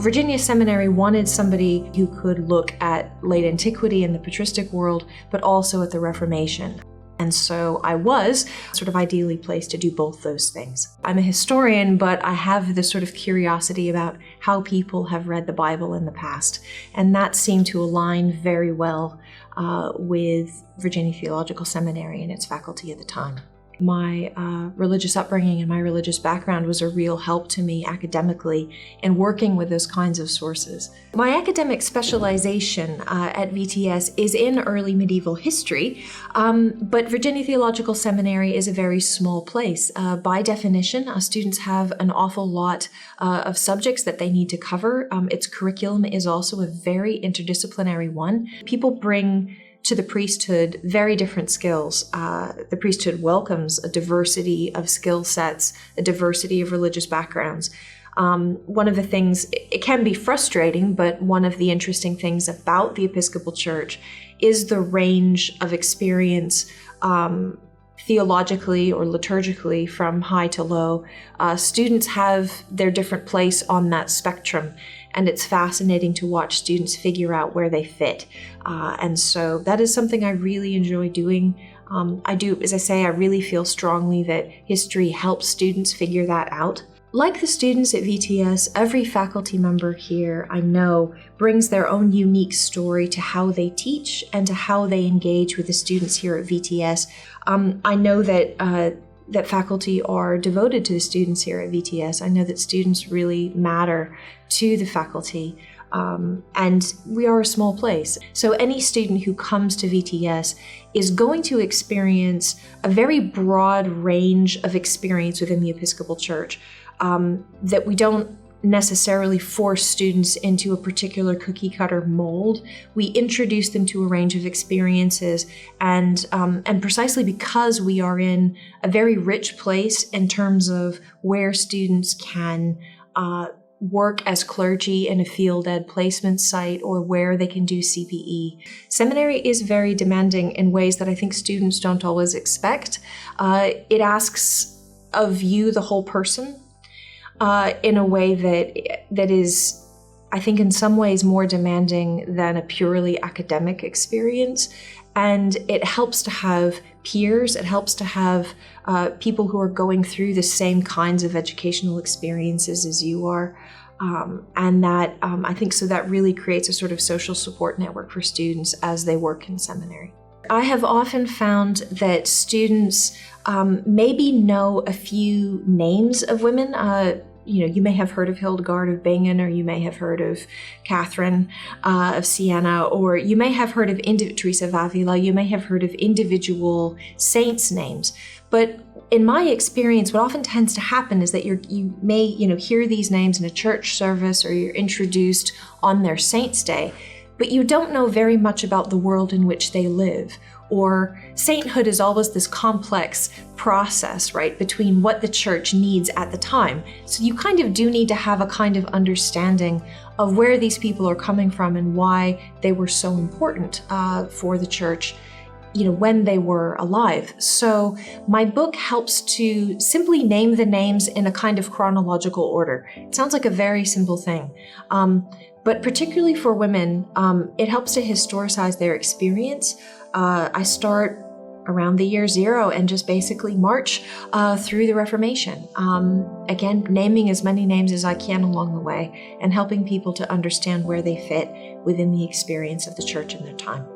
Virginia Seminary wanted somebody who could look at late antiquity and the patristic world, but also at the Reformation. And so I was sort of ideally placed to do both those things. I'm a historian, but I have this sort of curiosity about how people have read the Bible in the past. And that seemed to align very well with Virginia Theological Seminary and its faculty at the time. My religious upbringing and my religious background was a real help to me academically in working with those kinds of sources. My academic specialization at VTS is in early medieval history, but Virginia Theological Seminary is a very small place. By definition, students have an awful lot of subjects that they need to cover. Its curriculum is also a very interdisciplinary one. People bring to the priesthood very different skills. The priesthood welcomes a diversity of skill sets, a diversity of religious backgrounds. One of the things, it can be frustrating, but one of the interesting things about the Episcopal Church is the range of experience theologically or liturgically from high to low. Students have their different place on that spectrum, and it's fascinating to watch students figure out where they fit. And so that is something I really enjoy doing. As I say, I really feel strongly that history helps students figure that out. Like the students at VTS, every faculty member here I know brings their own unique story to how they teach and to how they engage with the students here at VTS. I know that faculty are devoted to the students here at VTS. I know that students really matter to the faculty, and we are a small place. So any student who comes to VTS is going to experience a very broad range of experience within the Episcopal Church, that we don't necessarily force students into a particular cookie cutter mold. We introduce them to a range of experiences, and precisely because we are in a very rich place in terms of where students can work as clergy in a field ed placement site or where they can do CPE. Seminary is very demanding in ways that I think students don't always expect. It asks of you, the whole person, in a way that is, I think, in some ways more demanding than a purely academic experience. And it helps to have peers, it helps to have people who are going through the same kinds of educational experiences as you are. And that, I think, so that really creates a sort of social support network for students as they work in seminary. I have often found that students maybe know a few names of women. You may have heard of Hildegard of Bingen, or you may have heard of Catherine of Siena, or you may have heard of Teresa of Avila, you may have heard of individual saints' names. But in my experience, what often tends to happen is that you may hear these names in a church service, or you're introduced on their Saints' Day, but you don't know very much about the world in which they live. Or sainthood is always this complex process, right, between what the church needs at the time. So you kind of do need to have a kind of understanding of where these people are coming from and why they were so important for the church, when they were alive. So my book helps to simply name the names in a kind of chronological order. It sounds like a very simple thing. But particularly for women, it helps to historicize their experience. I start around the year 0 and just basically march through the Reformation. Again, naming as many names as I can along the way and helping people to understand where they fit within the experience of the church in their time.